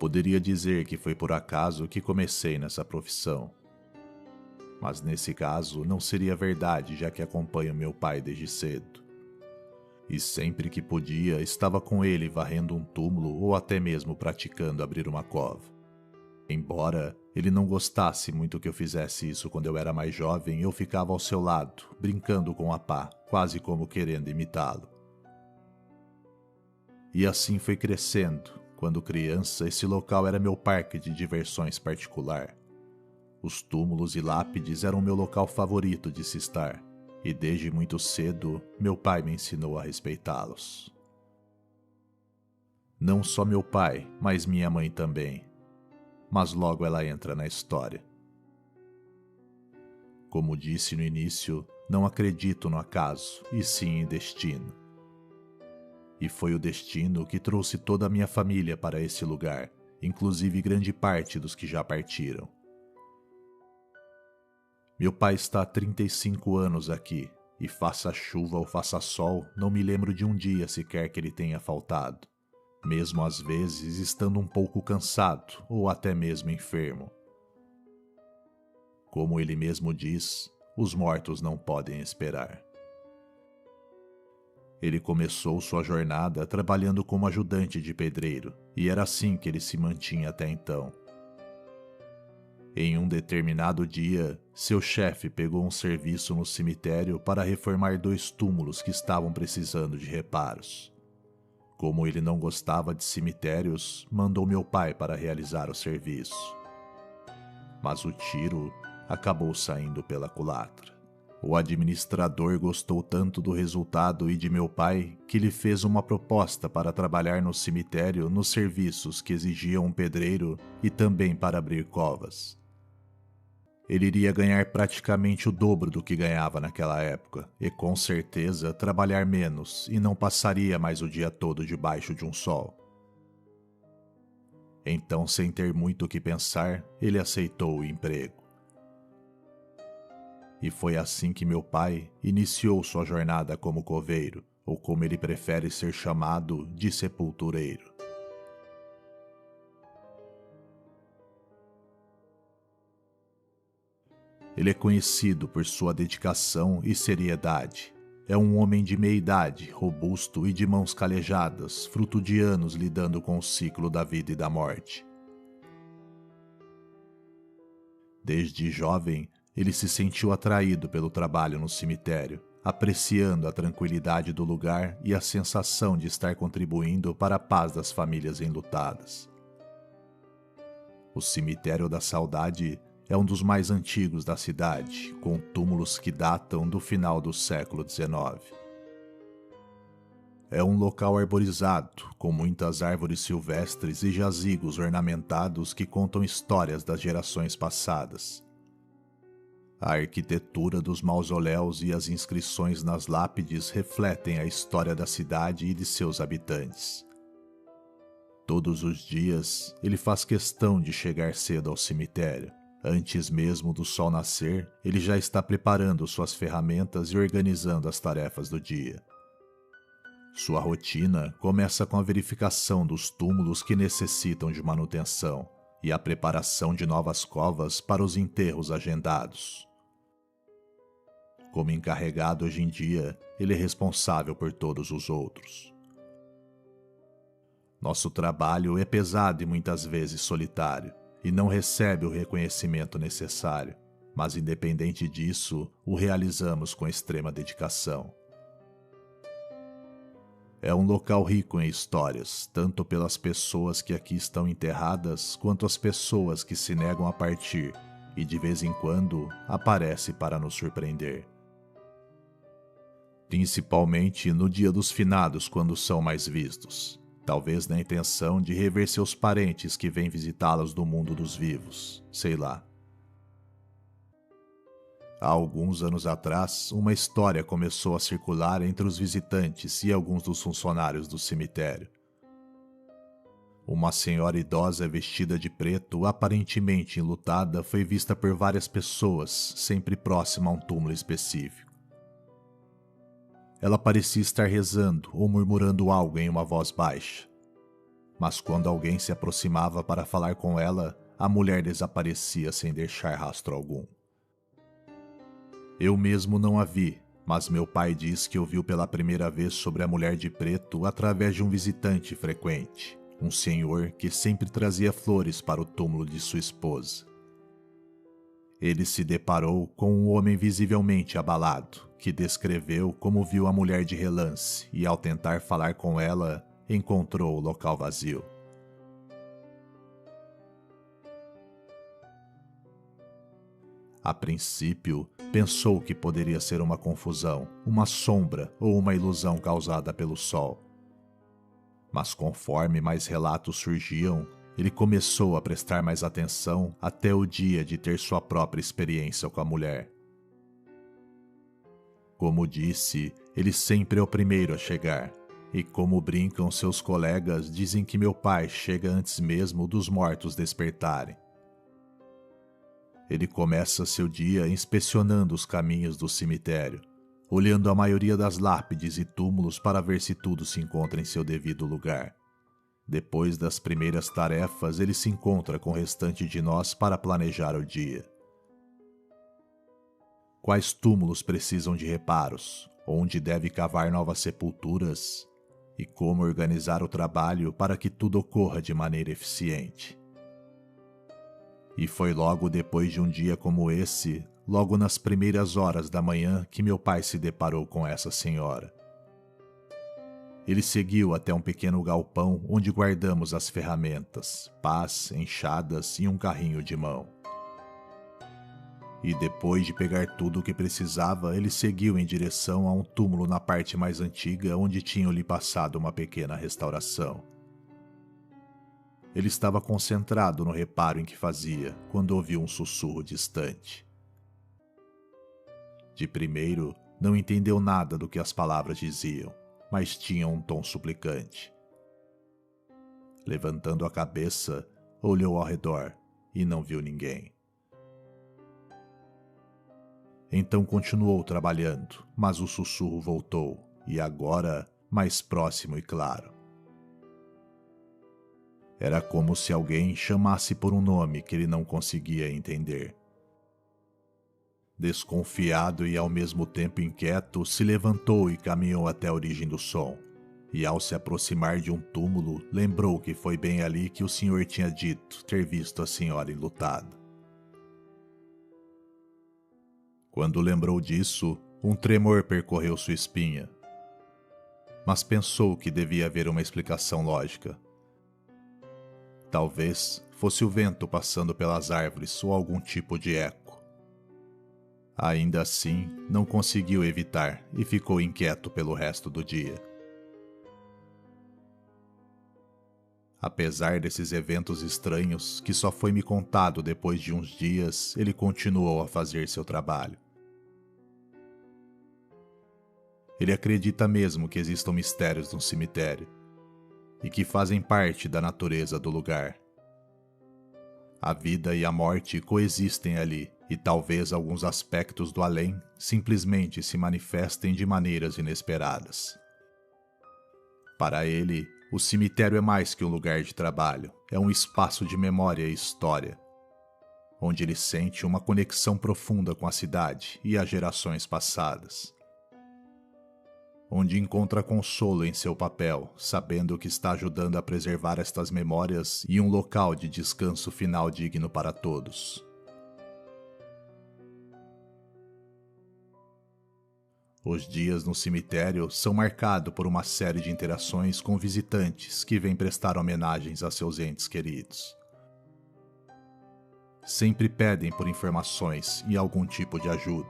Poderia dizer que foi por acaso que comecei nessa profissão. Mas nesse caso não seria verdade, já que acompanho meu pai desde cedo. E sempre que podia, estava com ele varrendo um túmulo ou até mesmo praticando abrir uma cova. Embora ele não gostasse muito que eu fizesse isso quando eu era mais jovem, eu ficava ao seu lado, brincando com a pá, quase como querendo imitá-lo. E assim foi crescendo. Quando criança, esse local era meu parque de diversões particular. Os túmulos e lápides eram meu local favorito de se estar, e desde muito cedo, meu pai me ensinou a respeitá-los. Não só meu pai, mas minha mãe também. Mas logo ela entra na história. Como disse no início, não acredito no acaso, e sim em destino. E foi o destino que trouxe toda a minha família para esse lugar, inclusive grande parte dos que já partiram. Meu pai está há 35 anos aqui, e faça chuva ou faça sol, não me lembro de um dia sequer que ele tenha faltado, mesmo às vezes estando um pouco cansado ou até mesmo enfermo. Como ele mesmo diz, os mortos não podem esperar. Ele começou sua jornada trabalhando como ajudante de pedreiro, e era assim que ele se mantinha até então. Em um determinado dia, seu chefe pegou um serviço no cemitério para reformar 2 túmulos que estavam precisando de reparos. Como ele não gostava de cemitérios, mandou meu pai para realizar o serviço. Mas o tiro acabou saindo pela culatra. O administrador gostou tanto do resultado e de meu pai que lhe fez uma proposta para trabalhar no cemitério nos serviços que exigiam um pedreiro e também para abrir covas. Ele iria ganhar praticamente o dobro do que ganhava naquela época e com certeza trabalhar menos e não passaria mais o dia todo debaixo de um sol. Então, sem ter muito o que pensar, ele aceitou o emprego. E foi assim que meu pai iniciou sua jornada como coveiro, ou como ele prefere ser chamado, de sepultureiro. Ele é conhecido por sua dedicação e seriedade. É um homem de meia idade, robusto e de mãos calejadas, fruto de anos lidando com o ciclo da vida e da morte. Desde jovem, ele se sentiu atraído pelo trabalho no cemitério, apreciando a tranquilidade do lugar e a sensação de estar contribuindo para a paz das famílias enlutadas. O Cemitério da Saudade é um dos mais antigos da cidade, com túmulos que datam do final do século XIX. É um local arborizado, com muitas árvores silvestres e jazigos ornamentados que contam histórias das gerações passadas. A arquitetura dos mausoléus e as inscrições nas lápides refletem a história da cidade e de seus habitantes. Todos os dias, ele faz questão de chegar cedo ao cemitério. Antes mesmo do sol nascer, ele já está preparando suas ferramentas e organizando as tarefas do dia. Sua rotina começa com a verificação dos túmulos que necessitam de manutenção e a preparação de novas covas para os enterros agendados. Como encarregado hoje em dia, ele é responsável por todos os outros. Nosso trabalho é pesado e muitas vezes solitário, e não recebe o reconhecimento necessário, mas independente disso, o realizamos com extrema dedicação. É um local rico em histórias, tanto pelas pessoas que aqui estão enterradas, quanto as pessoas que se negam a partir, e de vez em quando aparece para nos surpreender. Principalmente no dia dos finados, quando são mais vistos, talvez na intenção de rever seus parentes que vêm visitá-los do mundo dos vivos, sei lá. Há alguns anos atrás, uma história começou a circular entre os visitantes e alguns dos funcionários do cemitério. Uma senhora idosa vestida de preto, aparentemente enlutada, foi vista por várias pessoas, sempre próxima a um túmulo específico. Ela parecia estar rezando ou murmurando algo em uma voz baixa. mas quando alguém se aproximava para falar com ela, a mulher desaparecia sem deixar rastro algum. Eu mesmo não a vi, mas meu pai diz que ouviu pela primeira vez sobre a mulher de preto através de um visitante frequente, um senhor que sempre trazia flores para o túmulo de sua esposa. Ele se deparou com um homem visivelmente abalado, que descreveu como viu a mulher de relance e, ao tentar falar com ela, encontrou o local vazio. A princípio, pensou que poderia ser uma confusão, uma sombra ou uma ilusão causada pelo sol. Mas conforme mais relatos surgiam, ele começou a prestar mais atenção até o dia de ter sua própria experiência com a mulher. Como disse, ele sempre é o primeiro a chegar, e como brincam seus colegas, dizem que meu pai chega antes mesmo dos mortos despertarem. Ele começa seu dia inspecionando os caminhos do cemitério, olhando a maioria das lápides e túmulos para ver se tudo se encontra em seu devido lugar. Depois das primeiras tarefas, ele se encontra com o restante de nós para planejar o dia. Quais túmulos precisam de reparos, onde deve cavar novas sepulturas e como organizar o trabalho para que tudo ocorra de maneira eficiente. E foi logo depois de um dia como esse, logo nas primeiras horas da manhã, que meu pai se deparou com essa senhora. Ele seguiu até um pequeno galpão onde guardamos as ferramentas, pás, enxadas e um carrinho de mão. E depois de pegar tudo o que precisava, ele seguiu em direção a um túmulo na parte mais antiga onde tinham-lhe passado uma pequena restauração. Ele estava concentrado no reparo em que fazia, quando ouviu um sussurro distante. De primeiro, não entendeu nada do que as palavras diziam, mas tinham um tom suplicante. Levantando a cabeça, olhou ao redor e não viu ninguém. Então continuou trabalhando, mas o sussurro voltou, e agora mais próximo e claro. Era como se alguém chamasse por um nome que ele não conseguia entender. Desconfiado e ao mesmo tempo inquieto, se levantou e caminhou até a origem do som. E ao se aproximar de um túmulo, lembrou que foi bem ali que o senhor tinha dito ter visto a senhora enlutada. Quando lembrou disso, um tremor percorreu sua espinha. Mas pensou que devia haver uma explicação lógica. Talvez fosse o vento passando pelas árvores ou algum tipo de eco. Ainda assim, não conseguiu evitar e ficou inquieto pelo resto do dia. Apesar desses eventos estranhos, que só foi me contado depois de uns dias, ele continuou a fazer seu trabalho. Ele acredita mesmo que existam mistérios no cemitério e que fazem parte da natureza do lugar. A vida e a morte coexistem ali, e talvez alguns aspectos do além simplesmente se manifestem de maneiras inesperadas. Para ele, o cemitério é mais que um lugar de trabalho, é um espaço de memória e história, onde ele sente uma conexão profunda com a cidade e as gerações passadas. Onde encontra consolo em seu papel, sabendo que está ajudando a preservar estas memórias e um local de descanso final digno para todos. Os dias no cemitério são marcados por uma série de interações com visitantes que vêm prestar homenagens a seus entes queridos. Sempre pedem por informações e algum tipo de ajuda.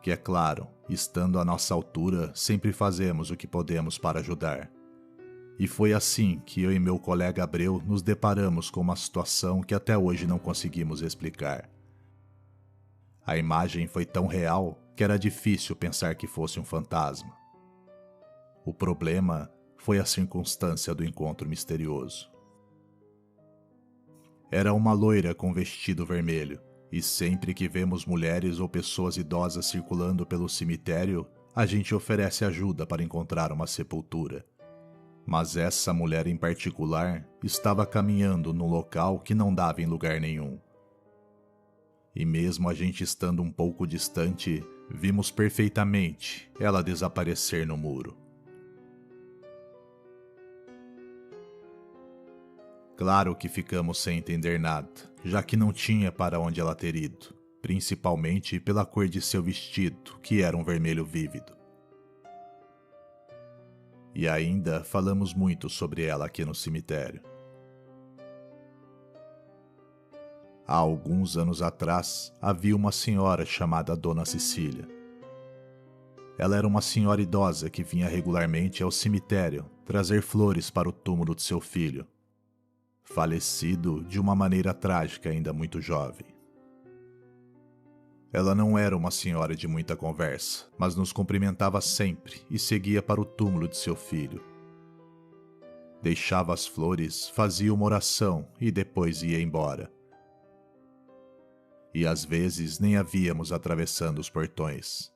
Que é claro, estando à nossa altura, sempre fazemos o que podemos para ajudar. E foi assim que eu e meu colega Abreu nos deparamos com uma situação que até hoje não conseguimos explicar. A imagem foi tão real que era difícil pensar que fosse um fantasma. O problema foi a circunstância do encontro misterioso. Era uma loira com vestido vermelho, e sempre que vemos mulheres ou pessoas idosas circulando pelo cemitério, a gente oferece ajuda para encontrar uma sepultura. Mas essa mulher em particular estava caminhando num local que não dava em lugar nenhum. E mesmo a gente estando um pouco distante, vimos perfeitamente ela desaparecer no muro. Claro que ficamos sem entender nada, já que não tinha para onde ela ter ido, principalmente pela cor de seu vestido, que era um vermelho vívido. E ainda falamos muito sobre ela aqui no cemitério. Há alguns anos atrás, havia uma senhora chamada Dona Cecília. Ela era uma senhora idosa que vinha regularmente ao cemitério trazer flores para o túmulo de seu filho, falecido de uma maneira trágica ainda muito jovem. Ela não era uma senhora de muita conversa, mas nos cumprimentava sempre e seguia para o túmulo de seu filho. Deixava as flores, fazia uma oração e depois ia embora. E às vezes nem a víamos atravessando os portões.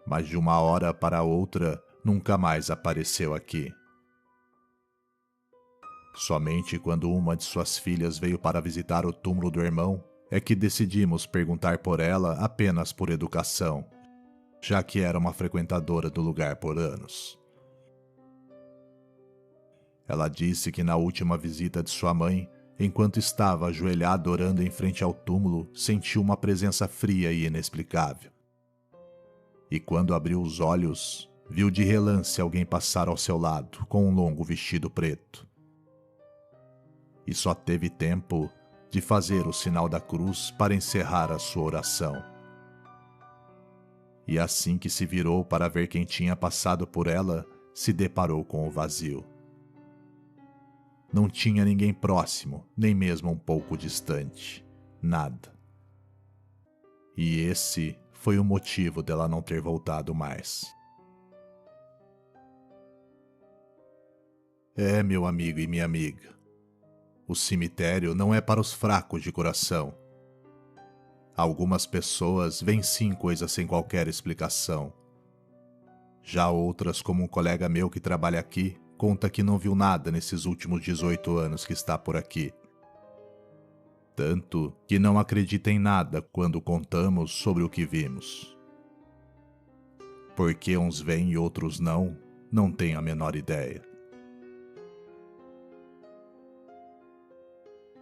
Mas de uma hora para outra, nunca mais apareceu aqui. Somente quando uma de suas filhas veio para visitar o túmulo do irmão, é que decidimos perguntar por ela apenas por educação, já que era uma frequentadora do lugar por anos. Ela disse que na última visita de sua mãe, enquanto estava ajoelhada orando em frente ao túmulo, sentiu uma presença fria e inexplicável. E quando abriu os olhos, viu de relance alguém passar ao seu lado com um longo vestido preto. E só teve tempo de fazer o sinal da cruz para encerrar a sua oração. E assim que se virou para ver quem tinha passado por ela, se deparou com o vazio. Não tinha ninguém próximo, nem mesmo um pouco distante. Nada. E esse foi o motivo dela não ter voltado mais. É, meu amigo e minha amiga. O cemitério não é para os fracos de coração. Algumas pessoas veem sim coisas sem qualquer explicação. Já outras, como um colega meu que trabalha aqui, conta que não viu nada nesses últimos 18 anos que está por aqui. Tanto que não acredita em nada quando contamos sobre o que vimos. Porque uns veem e outros não tenho a menor ideia.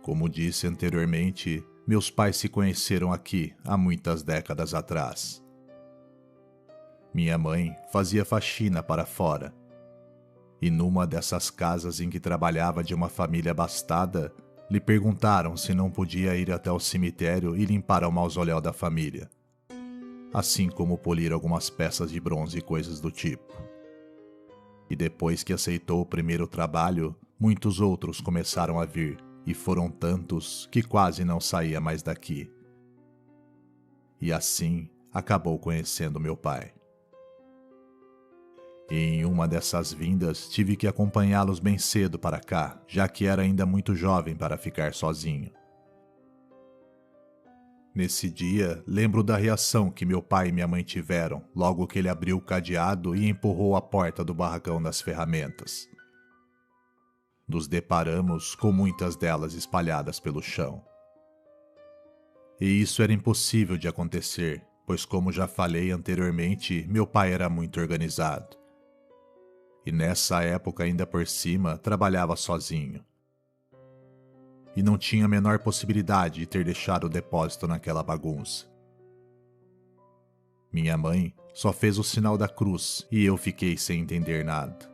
Como disse anteriormente, meus pais se conheceram aqui há muitas décadas atrás. Minha mãe fazia faxina para fora. E numa dessas casas em que trabalhava de uma família abastada, lhe perguntaram se não podia ir até o cemitério e limpar o mausoléu da família, assim como polir algumas peças de bronze e coisas do tipo. E depois que aceitou o primeiro trabalho, muitos outros começaram a vir, e foram tantos que quase não saía mais daqui. E assim acabou conhecendo meu pai. E em uma dessas vindas tive que acompanhá-los bem cedo para cá, já que era ainda muito jovem para ficar sozinho. Nesse dia, lembro da reação que meu pai e minha mãe tiveram logo que ele abriu o cadeado e empurrou a porta do barracão das ferramentas. Nos deparamos com muitas delas espalhadas pelo chão. E isso era impossível de acontecer, pois como já falei anteriormente, meu pai era muito organizado. E nessa época ainda por cima, trabalhava sozinho. E não tinha a menor possibilidade de ter deixado o depósito naquela bagunça. Minha mãe só fez o sinal da cruz e eu fiquei sem entender nada.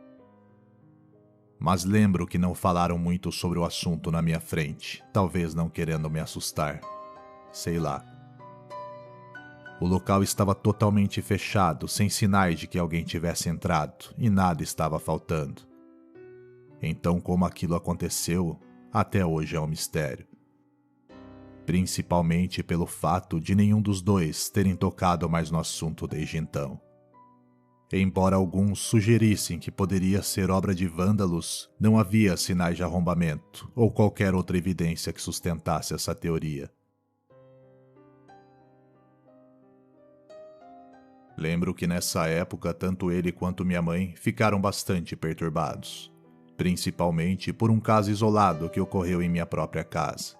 Mas lembro que não falaram muito sobre o assunto na minha frente, talvez não querendo me assustar. Sei lá. O local estava totalmente fechado, sem sinais de que alguém tivesse entrado, e nada estava faltando. Então, como aquilo aconteceu, até hoje é um mistério. Principalmente pelo fato de nenhum dos dois terem tocado mais no assunto desde então. Embora alguns sugerissem que poderia ser obra de vândalos, não havia sinais de arrombamento ou qualquer outra evidência que sustentasse essa teoria. Lembro que nessa época tanto ele quanto minha mãe ficaram bastante perturbados, principalmente por um caso isolado que ocorreu em minha própria casa.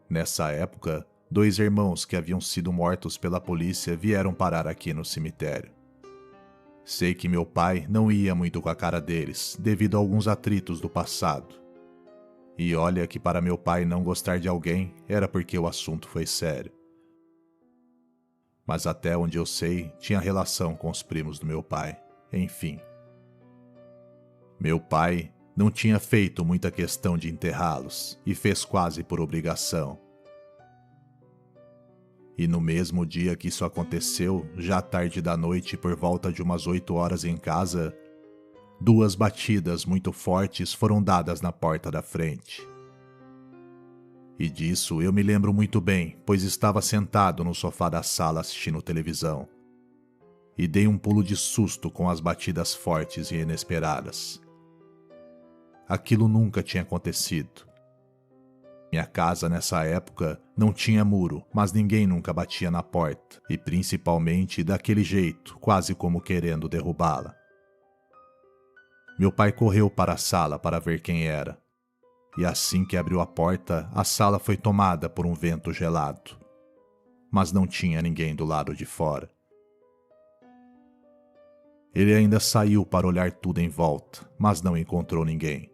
Nessa época, 2 irmãos que haviam sido mortos pela polícia vieram parar aqui no cemitério. Sei que meu pai não ia muito com a cara deles, devido a alguns atritos do passado. E olha que para meu pai não gostar de alguém era porque o assunto foi sério. Mas até onde eu sei, tinha relação com os primos do meu pai. Enfim. Meu pai não tinha feito muita questão de enterrá-los e fez quase por obrigação. E no mesmo dia que isso aconteceu, já tarde da noite, por volta de umas 8 horas em casa, 2 batidas muito fortes foram dadas na porta da frente. E disso eu me lembro muito bem, pois estava sentado no sofá da sala assistindo televisão. E dei um pulo de susto com as batidas fortes e inesperadas. Aquilo nunca tinha acontecido. Minha casa nessa época não tinha muro, mas ninguém nunca batia na porta, e principalmente daquele jeito, quase como querendo derrubá-la. Meu pai correu para a sala para ver quem era. E assim que abriu a porta, a sala foi tomada por um vento gelado. Mas não tinha ninguém do lado de fora. Ele ainda saiu para olhar tudo em volta, mas não encontrou ninguém.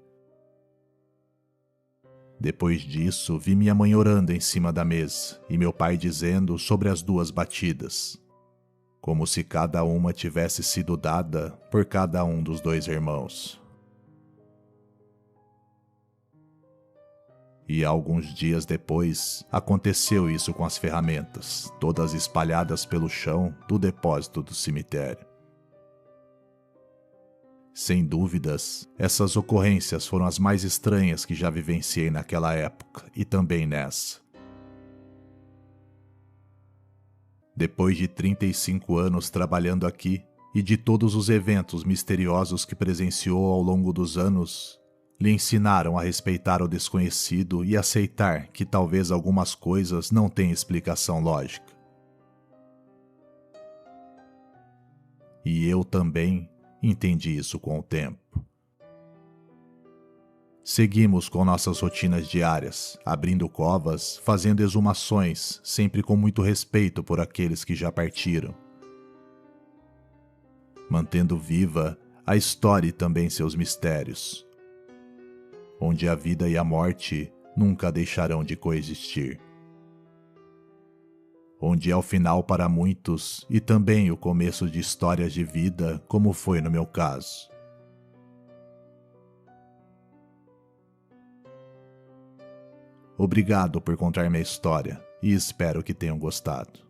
Depois disso, vi minha mãe orando em cima da mesa e meu pai dizendo sobre as 2 batidas, como se cada uma tivesse sido dada por cada um dos 2 irmãos. E alguns dias depois, aconteceu isso com as ferramentas, todas espalhadas pelo chão do depósito do cemitério. Sem dúvidas, essas ocorrências foram as mais estranhas que já vivenciei naquela época e também nessa. Depois de 35 anos trabalhando aqui e de todos os eventos misteriosos que presenciou ao longo dos anos, lhe ensinaram a respeitar o desconhecido e aceitar que talvez algumas coisas não têm explicação lógica. E eu também entendi isso com o tempo. Seguimos com nossas rotinas diárias, abrindo covas, fazendo exumações, sempre com muito respeito por aqueles que já partiram. Mantendo viva a história e também seus mistérios, onde a vida e a morte nunca deixarão de coexistir. Onde é o final para muitos e também o começo de histórias de vida, como foi no meu caso. Obrigado por contar minha história e espero que tenham gostado.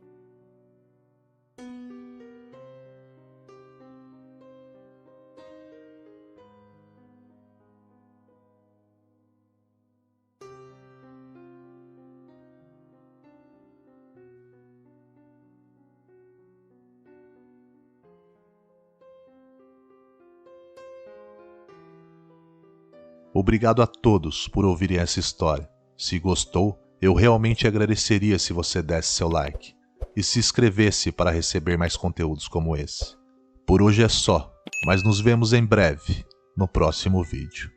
Obrigado a todos por ouvirem essa história. Se gostou, eu realmente agradeceria se você desse seu like e se inscrevesse para receber mais conteúdos como esse. Por hoje é só, mas nos vemos em breve no próximo vídeo.